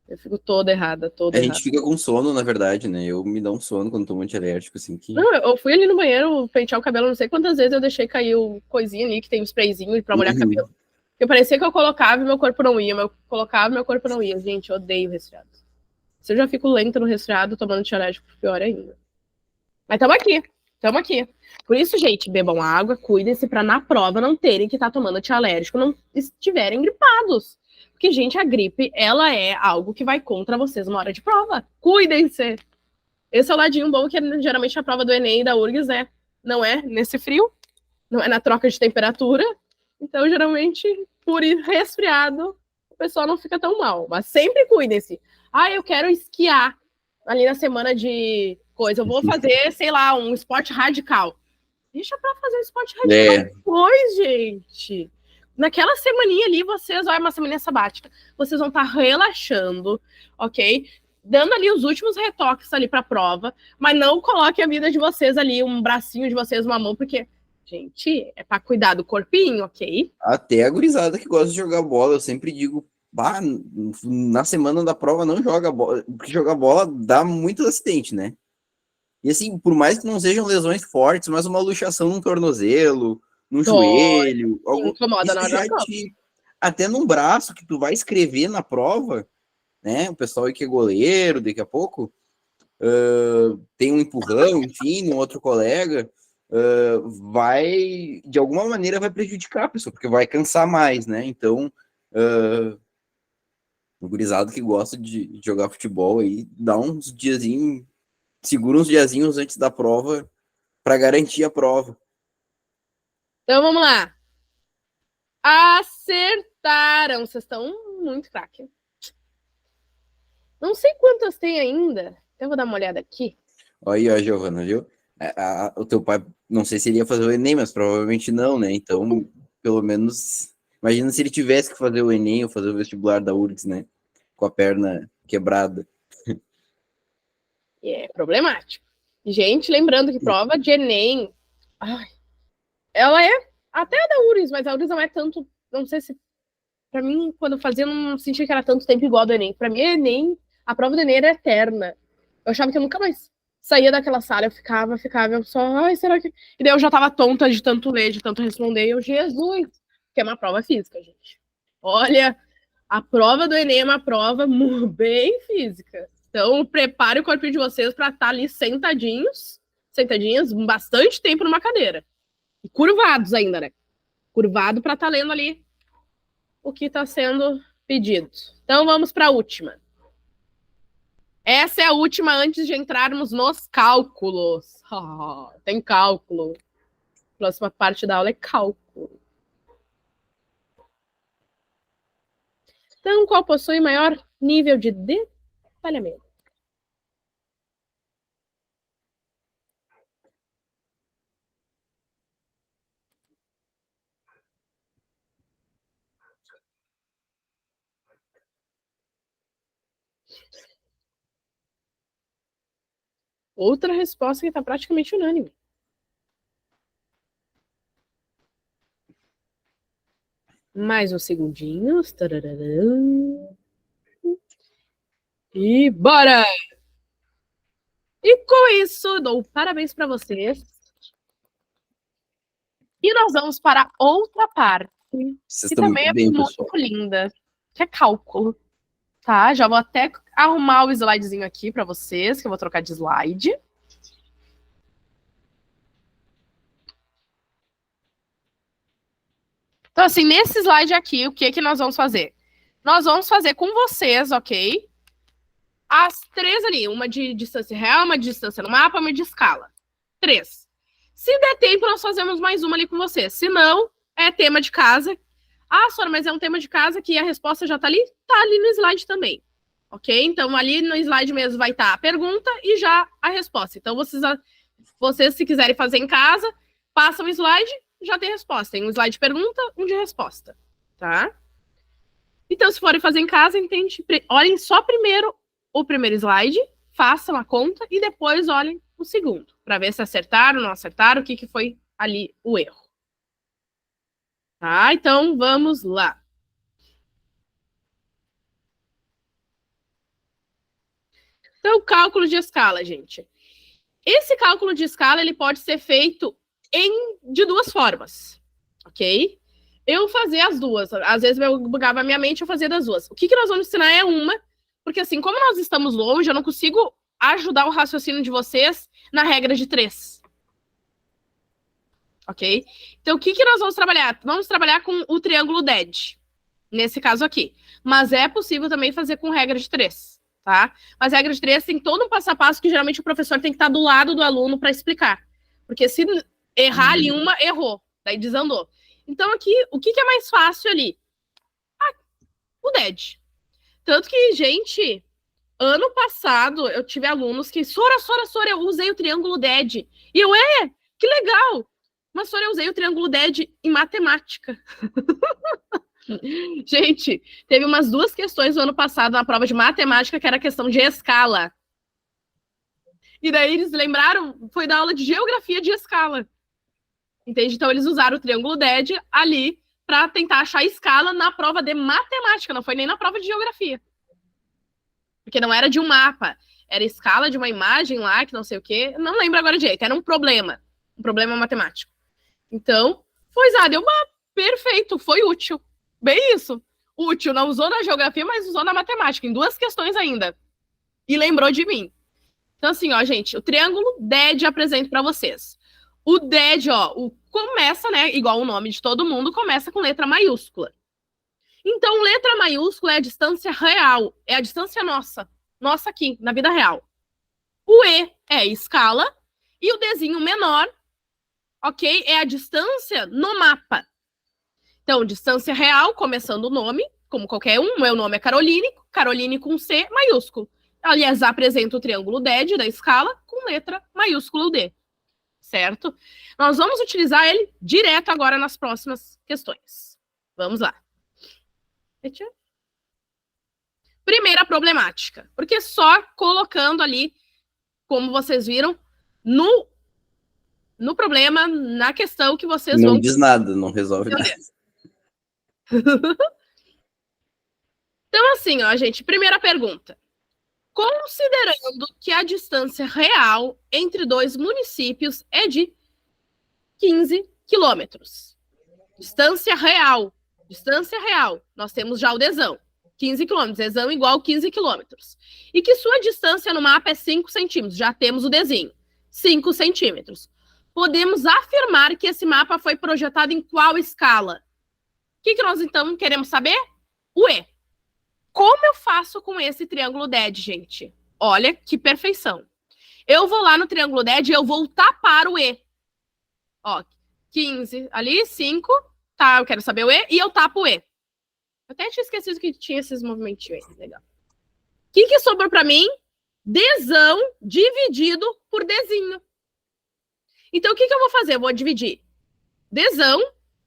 Eu fico toda errada, toda A errada. gente fica com sono, na verdade, né? Eu me dá um sono quando tomo antialérgico, assim, que. Não, eu fui ali no banheiro pentear o cabelo, não sei quantas vezes eu deixei cair o coisinha ali, que tem um sprayzinho pra molhar cabelo. Porque parecia que eu colocava e meu corpo não ia, mas eu colocava e meu corpo não ia. Gente, eu odeio resfriado. Se eu já fico lenta no resfriado, tomando antialérgico, pior ainda. Mas tamo aqui, tamo aqui. Por isso, gente, bebam água, cuidem-se pra na prova não terem que estar tomando antialérgico, não estiverem gripados. Porque, gente, a gripe, ela é algo que vai contra vocês uma hora de prova. Cuidem-se. Esse é o ladinho bom que geralmente a prova do Enem e da URGS é. Não é nesse frio, não é na troca de temperatura, Então, geralmente, por ir resfriado, o pessoal não fica tão mal. Mas sempre cuidem-se. Ah, eu quero esquiar ali na semana de coisa. Eu vou fazer, sei lá, um esporte radical. Deixa pra fazer um esporte radical depois, gente. Naquela semaninha ali, vocês, olha, uma semaninha sabática, vocês vão estar relaxando, ok? Dando ali os últimos retoques ali pra prova, mas não coloque a vida de vocês ali, um bracinho de vocês, uma mão, porque, gente, é pra cuidar do corpinho, ok? Até a gurizada que gosta de jogar bola, eu sempre digo, bah, na semana da prova não joga bola, porque jogar bola dá muito acidente, né? E assim, por mais que não sejam lesões fortes, mas uma luxação num tornozelo, num joelho, algo, incomoda na isso hora da já prova. até num braço que tu vai escrever na prova, né? O pessoal aí que é goleiro, daqui a pouco, tem um empurrão, enfim, um outro colega, vai, de alguma maneira, vai prejudicar a pessoa, porque vai cansar mais, né? Então, o gurizado que gosta de jogar futebol aí, dá uns diazinhos, segura uns diazinhos antes da prova para garantir a prova. Então, vamos lá. Acertaram. Vocês estão muito craque. Não sei quantas tem ainda. Eu vou dar uma olhada aqui. Olha aí, ó, Giovana, viu? O teu pai, não sei se ele ia fazer o Enem, mas provavelmente não, né? Então, pelo menos, imagina se ele tivesse que fazer o Enem ou fazer o vestibular da URGS, né? Com a perna quebrada. É problemático. Gente, lembrando que prova de Enem, ai, ela é até a da URGS, mas a URGS não é tanto, não sei se, pra mim, quando eu fazia, não sentia que era tanto tempo igual do Enem. Pra mim, Enem, a prova do Enem era eterna. Eu achava que eu nunca mais saía daquela sala, eu ficava, eu só, ai, será que... E daí eu já tava tonta de tanto ler, de tanto responder, e eu, Jesus, que é uma prova física, gente. Olha, a prova do Enem é uma prova bem física. Então, prepare o corpinho de vocês para estar ali sentadinhos, bastante tempo numa cadeira. E curvados ainda, né? Curvado para estar lendo ali o que está sendo pedido. Então, vamos para a última. Essa é a última antes de entrarmos nos cálculos. Tem cálculo. Próxima parte da aula é cálculo. Então, qual possui maior nível de detalhamento? Outra resposta que está praticamente unânime. Mais uns segundinhos. E bora! E com isso, dou parabéns para vocês. E nós vamos para outra parte, Vocês que estão também muito é bem, muito pessoal. linda, que é cálculo. Tá? Já vou até arrumar o slidezinho aqui para vocês, que eu vou trocar de slide. Então, assim, nesse slide aqui, o que nós vamos fazer? Nós vamos fazer com vocês, ok? As três ali, uma de distância real, uma de distância no mapa, uma de escala. 3. Se der tempo, nós fazemos mais uma ali com vocês. Se não, é tema de casa. Ah, Sora, mas é um tema de casa que a resposta já tá ali? Tá ali no slide também. Ok? Então, ali no slide mesmo vai estar a pergunta e já a resposta. Então, vocês se quiserem fazer em casa, passam o slide, já tem resposta. Tem um slide de pergunta, um de resposta. Tá? Então, se forem fazer em casa, entende? Olhem só primeiro o primeiro slide, façam a conta e depois olhem o segundo, para ver se acertaram, não acertaram, o que foi ali o erro. Tá? Então, vamos lá. Então, cálculo de escala, gente. Esse cálculo de escala, ele pode ser feito de duas formas, ok? Eu fazia as duas. Às vezes eu bugava a minha mente, eu fazia das duas. O que nós vamos ensinar é uma, porque assim, como nós estamos longe, eu não consigo ajudar o raciocínio de vocês na regra de 3. Ok? Então, o que nós vamos trabalhar? Vamos trabalhar com o triângulo DED, nesse caso aqui. Mas é possível também fazer com regra de 3, tá? Mas regra de 3 tem todo um passo a passo que geralmente o professor tem que estar do lado do aluno para explicar. Porque se errar ali uma, errou. Daí desandou. Então, aqui, o que é mais fácil ali? O DED. Tanto que, gente, ano passado eu tive alunos que, Sora, eu usei o triângulo DED. E eu, que legal! Mas, Sora, eu usei o triângulo DED em matemática. Gente, teve umas 2 questões no ano passado na prova de matemática que era questão de escala. E daí eles lembraram, foi da aula de geografia de escala. Entende? Então eles usaram o triângulo DED ali para tentar achar escala na prova de matemática, não foi nem na prova de geografia. Porque não era de um mapa, era escala de uma imagem lá, que não sei o quê, não lembro agora direito, era um problema matemático. Então, foi usado, perfeito, foi útil. Bem isso. Útil, não usou na geografia, mas usou na matemática, em 2 questões ainda. E lembrou de mim. Então, assim, ó, gente, o triângulo DED apresento para vocês. O DED, ó, começa, né, igual o nome de todo mundo, começa com letra maiúscula. Então, letra maiúscula é a distância real, é a distância nossa aqui, na vida real. O E é a escala e o Dzinho menor, ok, é a distância no mapa. Então, distância real, começando o nome, como qualquer um, meu nome é Caroline com C maiúsculo. Aliás, apresento o triângulo DED da escala com letra maiúscula D. Certo? Nós vamos utilizar ele direto agora nas próximas questões. Vamos lá. Primeira problemática. Porque só colocando ali, como vocês viram, no problema, na questão que vocês não vão... Não diz nada, não resolve nada. Então, assim, ó, gente, primeira pergunta. Considerando que a distância real entre 2 municípios é de 15 quilômetros. Distância real. Nós temos já o Dzão. 15 quilômetros. Dzão igual 15 quilômetros. E que sua distância no mapa é 5 centímetros. Já temos o Dzinho. 5 centímetros. Podemos afirmar que esse mapa foi projetado em qual escala? O que nós, então, queremos saber? O E. Como eu faço com esse triângulo DED, gente? Olha que perfeição. Eu vou lá no triângulo DED e eu vou tapar o E. Ó, 15 ali, 5. Tá, eu quero saber o E e eu tapo o E. Eu até tinha esquecido que tinha esses movimentinhos aí. Legal. O que sobrou para mim? Dzão dividido por Dzinho. Então, o que eu vou fazer? Eu vou dividir Dzão,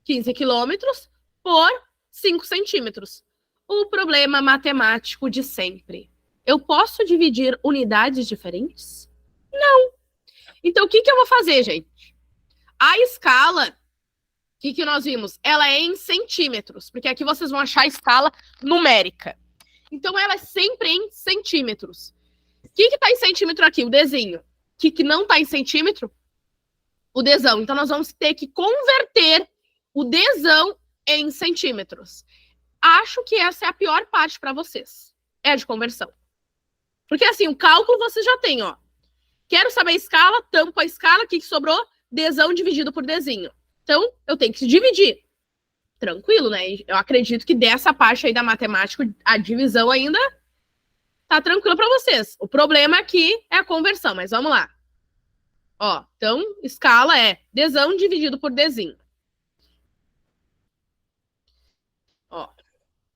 15 quilômetros, por 5 centímetros. O problema matemático de sempre. Eu posso dividir unidades diferentes? Não. Então, o que eu vou fazer, gente? A escala, o que nós vimos? Ela é em centímetros, porque aqui vocês vão achar a escala numérica. Então, ela é sempre em centímetros. O que está em centímetro aqui? O Dzinho. O que não está em centímetro? O Dzão. Então, nós vamos ter que converter o Dzão em centímetros. Acho que essa é a pior parte para vocês. É a de conversão. Porque assim, o cálculo vocês já têm, ó. Quero saber a escala, tampo a escala, o que sobrou? Dzão dividido por Dzinho. Então, eu tenho que dividir. Tranquilo, né? Eu acredito que dessa parte aí da matemática, a divisão ainda tá tranquila para vocês. O problema aqui é a conversão, mas vamos lá. Ó, então, escala é Dzão dividido por Dzinho. Ó.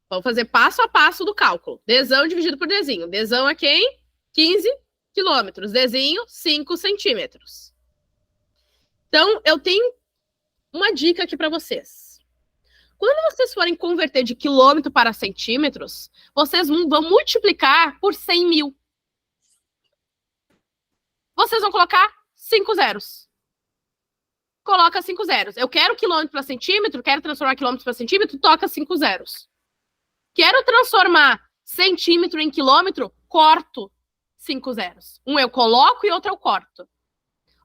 Vamos fazer passo a passo do cálculo. Dzão dividido por Dzinho. Dzão é quem? 15 quilômetros. Dzinho, 5 centímetros. Então, eu tenho uma dica aqui para vocês. Quando vocês forem converter de quilômetro para centímetros, vocês vão multiplicar por 100 mil. Vocês vão colocar 5 zeros. Coloca 5 zeros. Eu quero quilômetro para centímetro, quero transformar quilômetro para centímetro, toca 5 zeros. Quero transformar centímetro em quilômetro, corto 5 zeros. Um eu coloco e outro eu corto.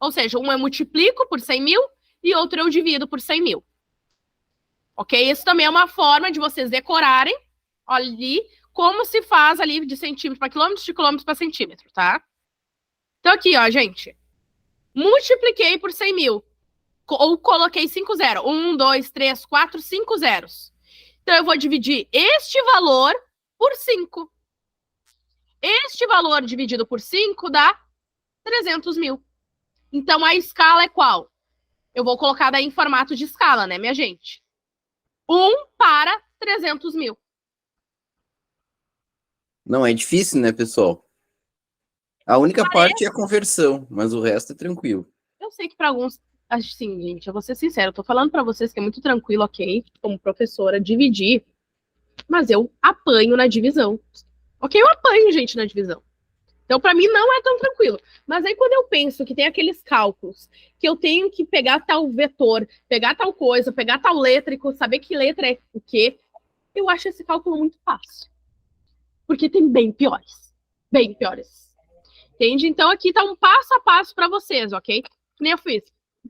Ou seja, um eu multiplico por 100 mil e outro eu divido por 100 mil. Ok? Isso também é uma forma de vocês decorarem ali como se faz ali de centímetro para quilômetro, de quilômetro para centímetro, tá? Então aqui, ó, gente. Multipliquei por 100 mil. Ou coloquei 5 zeros. 1, 2, 3, 4, 5 zeros. Então, eu vou dividir este valor por 5. Este valor dividido por 5 dá 300 mil. Então, a escala é qual? Eu vou colocar daí em formato de escala, né, minha gente? 1 para 300 mil. Não, é difícil, né, pessoal? A única parte é a conversão, mas o resto é tranquilo. Eu sei que para alguns, assim, gente, eu vou ser sincero, eu tô falando para vocês que é muito tranquilo, ok, como professora, dividir, mas eu apanho na divisão. Ok, eu apanho, gente, na divisão. Então, para mim, não é tão tranquilo. Mas aí, quando eu penso que tem aqueles cálculos, que eu tenho que pegar tal vetor, pegar tal coisa, pegar tal letra e saber que letra é o quê, eu acho esse cálculo muito fácil. Porque tem bem piores. Bem piores. Entende? Então, aqui tá um passo a passo para vocês, ok? Que nem eu fiz.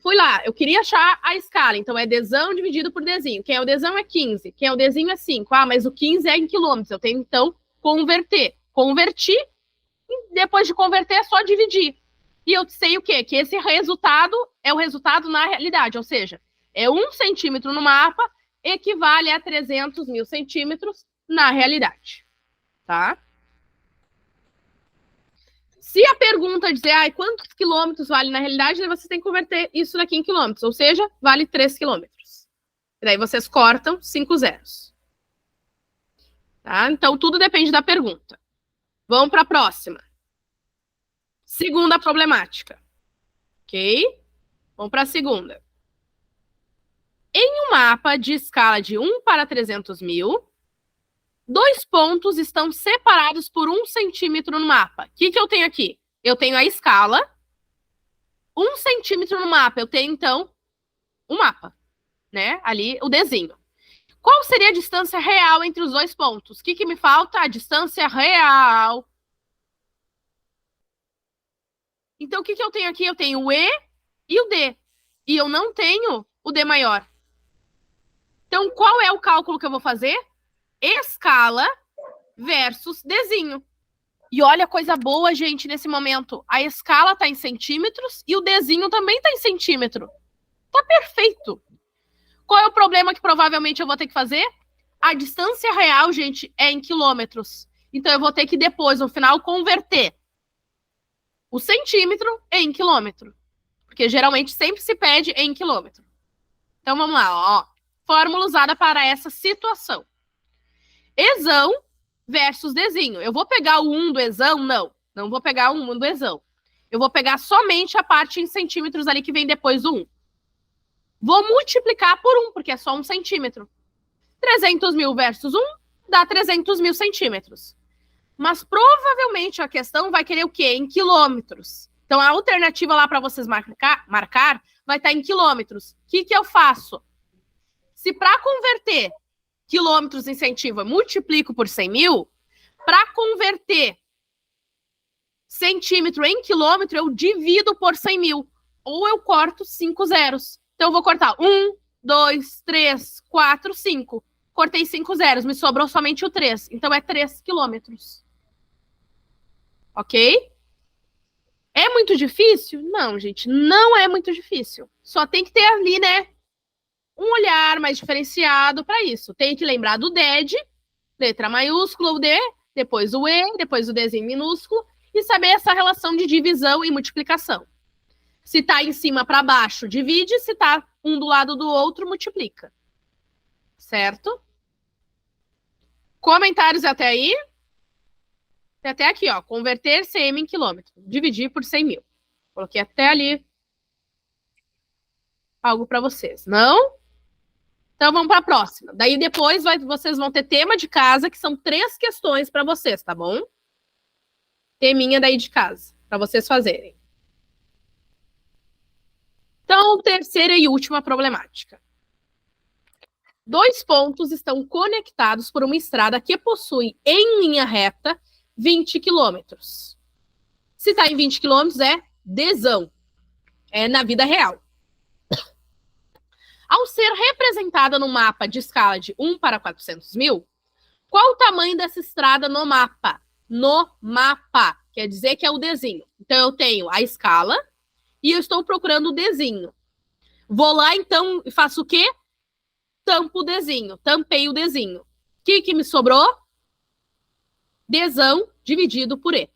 Fui lá, eu queria achar a escala. Então, é Dzão dividido por Dzinho. Quem é o Dzão é 15. Quem é o Dzinho é 5. Ah, mas o 15 é em quilômetros. Eu tenho, então, converter. Converti. Depois de converter, é só dividir. E eu sei o quê? Que esse resultado é o resultado na realidade, ou seja, é 1 centímetro no mapa equivale a 300 mil centímetros na realidade, tá? Se a pergunta dizer, quantos quilômetros vale na realidade, você tem que converter isso daqui em quilômetros, ou seja, vale 3 quilômetros. E daí vocês cortam 5 zeros. Tá? Então, tudo depende da pergunta. Vamos para a próxima. Segunda problemática. Ok? Vamos para a segunda. Em um mapa de escala de 1 para 300 mil, 2 pontos estão separados por 1 centímetro no mapa. O que eu tenho aqui? Eu tenho a escala. 1 centímetro no mapa. Eu tenho, então, o mapa. Né? Ali, o desenho. Qual seria a distância real entre os 2 pontos? O que me falta? A distância real. Então, o que eu tenho aqui? Eu tenho o E e o D. E eu não tenho o D maior. Então, qual é o cálculo que eu vou fazer? Escala versus Dzinho. E olha a coisa boa, gente, nesse momento. A escala está em centímetros e o Dzinho também está em centímetro. Tá perfeito. Qual é o problema que provavelmente eu vou ter que fazer? A distância real, gente, é em quilômetros. Então, eu vou ter que depois, no final, converter o centímetro em quilômetro. Porque geralmente sempre se pede em quilômetro. Então, vamos lá, ó. Fórmula usada para essa situação. Ezão versus Dzinho. Eu vou pegar o 1 do Ezão? Não. Não vou pegar o 1 do Ezão. Eu vou pegar somente a parte em centímetros ali que vem depois do 1. Vou multiplicar por 1, porque é só 1 centímetro. 300 mil versus 1 dá 300 mil centímetros. Mas provavelmente a questão vai querer o quê? Em quilômetros. Então, a alternativa lá para vocês marcar vai estar em quilômetros. O que eu faço? Se para converter quilômetros em centímetro eu multiplico por 100 mil, para converter centímetro em quilômetro, eu divido por 100 mil. Ou eu corto 5 zeros. Então, eu vou cortar 1, 2, 3, 4, 5. Cortei 5 zeros, me sobrou somente o 3. Então, é 3 quilômetros. Ok? É muito difícil? Não, gente, não é muito difícil. Só tem que ter ali, né, um olhar mais diferenciado para isso. Tem que lembrar do DED, letra maiúscula, o D, depois o E, depois o Dzinho minúsculo, e saber essa relação de divisão e multiplicação. Se tá em cima para baixo, divide, se tá um do lado do outro, multiplica. Certo? Comentários até aí? Até aqui, ó. Converter CM em quilômetro. Dividir por 100 mil. Coloquei até ali algo para vocês. Não? Então, vamos para a próxima. Daí, depois, vocês vão ter tema de casa, que são 3 questões para vocês, tá bom? Teminha daí de casa, para vocês fazerem. Então, terceira e última problemática. 2 pontos estão conectados por uma estrada que possui, em linha reta, 20 quilômetros. Se está em 20 quilômetros, é Dzão. É na vida real. Ao ser representada no mapa de escala de 1 para 400 mil, qual o tamanho dessa estrada no mapa? No mapa. Quer dizer que é o Dzinho. Então, eu tenho a escala e eu estou procurando o Dzinho. Vou lá, então, e faço o quê? Tampo o Dzinho. Tampei o Dzinho. O que me sobrou? Dzão dividido por E.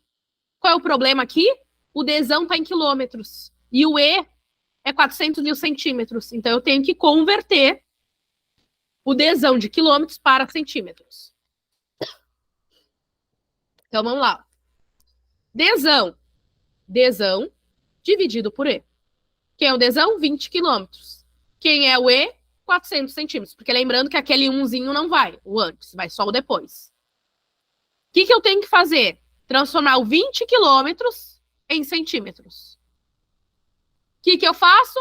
Qual é o problema aqui? O Dzão está em quilômetros. E o E é 400 mil centímetros. Então, eu tenho que converter o Dzão de quilômetros para centímetros. Então, vamos lá. Dzão dividido por E. Quem é o Dzão? 20 quilômetros. Quem é o E? 400 centímetros. Porque lembrando que aquele umzinho não vai, o antes, vai só o depois. O que eu tenho que fazer? Transformar o 20 quilômetros em centímetros. O que eu faço?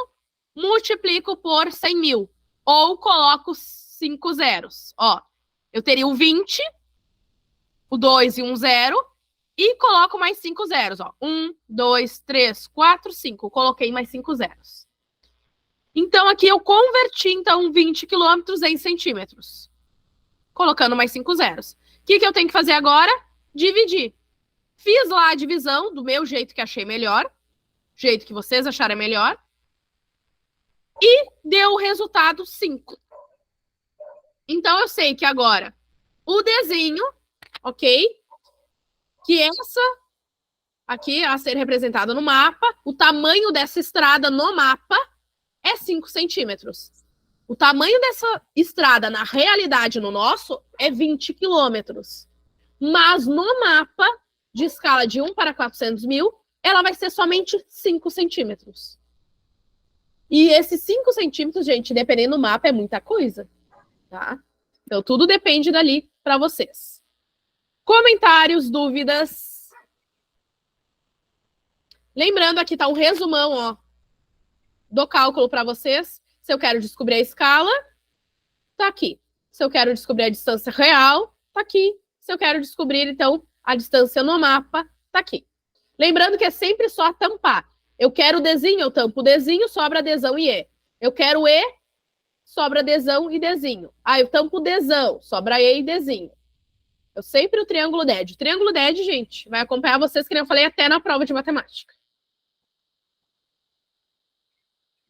Multiplico por 100 mil. Ou coloco 5 zeros. Ó, eu teria o 20, o 2 e um 0, e coloco mais 5 zeros. Ó. 1, 2, 3, 4, 5. Coloquei mais 5 zeros. Então, aqui eu converti, então, 20 quilômetros em centímetros. Colocando mais 5 zeros. O que eu tenho que fazer agora? Dividir. Fiz lá a divisão do meu jeito que achei melhor. Jeito que vocês acharem melhor. E deu o resultado 5. Então, eu sei que agora o desenho, ok? Que essa aqui, a ser representada no mapa, o tamanho dessa estrada no mapa é 5 centímetros. O tamanho dessa estrada, na realidade, no nosso, é 20 quilômetros. Mas no mapa, de escala de 1 para 400 mil, ela vai ser somente 5 centímetros. E esses 5 centímetros, gente, dependendo do mapa, é muita coisa. Tá? Então, tudo depende dali para vocês. Comentários, dúvidas? Lembrando, aqui tá um resumão, ó, do cálculo para vocês. Se eu quero descobrir a escala, tá aqui. Se eu quero descobrir a distância real, tá aqui. Se eu quero descobrir, então, a distância no mapa, tá aqui. Lembrando que é sempre só tampar. Eu quero o Dzinho, eu tampo o Dzinho, sobra Dzão e E. Eu quero E, sobra Dzão e Dzinho. Ah, eu tampo o Dzão, sobra E e Dzinho. Eu sempre o triângulo DED. O triângulo DED, gente, vai acompanhar vocês, que eu falei, até na prova de matemática.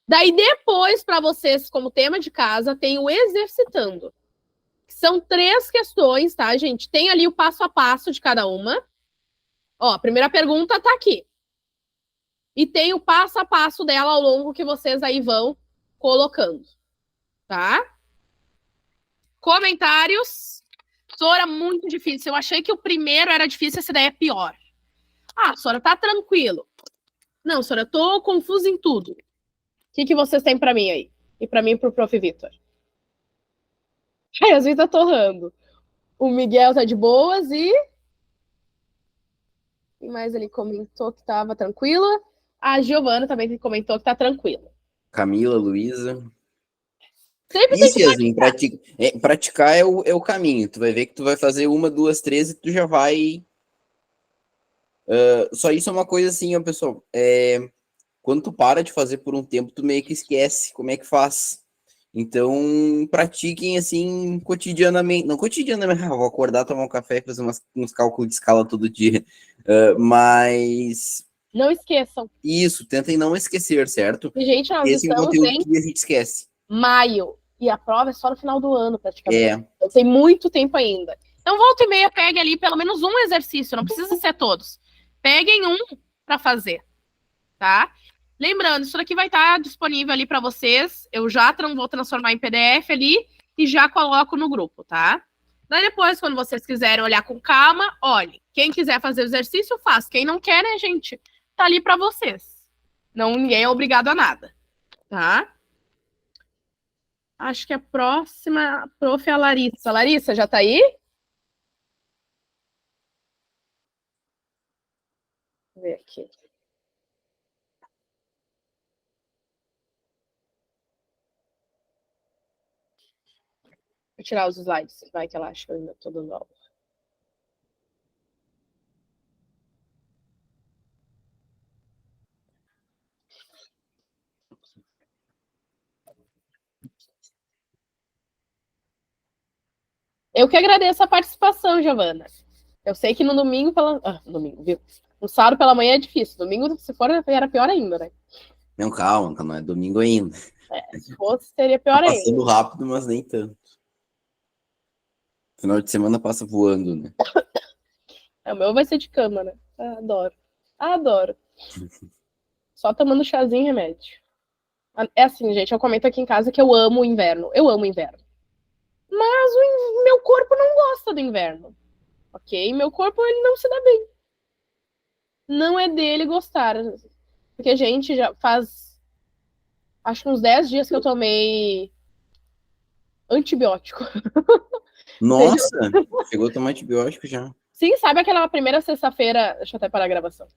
Daí, depois, para vocês, como tema de casa, tem o exercitando. São 3 questões, tá, gente? Tem ali o passo a passo de cada uma. Ó, a primeira pergunta tá aqui. E tem o passo a passo dela ao longo que vocês aí vão colocando, tá? Comentários. Sora, muito difícil. Eu achei que o primeiro era difícil, esse daí é pior. Ah, Sora, tá tranquilo. Não, Sora, eu tô confusa em tudo. O que vocês têm para mim aí? E para mim e pro Prof. Vitor? A Yasmin tá torrando. O Miguel tá de boas e... Quem mais ali comentou que tava tranquila? A Giovana também comentou que tá tranquila. Camila, Luísa. Sempre tem Isso, que Yasmin, praticar é o caminho. Tu vai ver que tu vai fazer 1, 2, 3 e tu já vai... só isso é uma coisa assim, ó, pessoal. Quando tu para de fazer por um tempo, tu meio que esquece como é que faz. Então, pratiquem assim cotidianamente. Não cotidianamente, vou acordar, tomar um café, fazer uns cálculos de escala todo dia. Mas... Não esqueçam. Isso, tentem não esquecer, certo? E, gente, nós esse é um estamos conteúdo em que a gente esquece. maio. E a prova é só no final do ano, praticamente. Então, tem muito tempo ainda. Então, volta e meia, pegue ali pelo menos um exercício. Não precisa ser todos. Peguem um para fazer, tá? Lembrando, isso daqui vai estar disponível ali para vocês. Eu já vou transformar em PDF ali e já coloco no grupo, tá? Daí depois, quando vocês quiserem olhar com calma, olhe. Quem quiser fazer o exercício, faz. Quem não quer, né, gente? Tá ali para vocês. Não, ninguém é obrigado a nada, tá? Acho que a próxima, prof, é a Larissa. Larissa, já tá aí? Vou ver aqui. Vou tirar os slides, vai que ela acha que eu ainda tô dando aula. Eu que agradeço a participação, Giovana. Eu sei que no domingo domingo, viu? No sábado pela manhã é difícil. Domingo, se for, era pior ainda, né? Não, calma, não é domingo ainda. Se fosse, seria pior ainda. Tá passando rápido, mas nem tanto. Final de semana passa voando, né? O meu vai ser de cama, né? Adoro. Adoro. Só tomando chazinho e remédio. É assim, gente, eu comento aqui em casa que eu amo o inverno. Eu amo o inverno. Mas meu corpo não gosta do inverno, ok? Meu corpo, ele não se dá bem. Não é dele gostar. Porque a gente já faz, acho que uns 10 dias que eu tomei antibiótico. Nossa, chegou a tomar antibiótico já. Sim, sabe aquela primeira sexta-feira? Deixa eu até parar a gravação.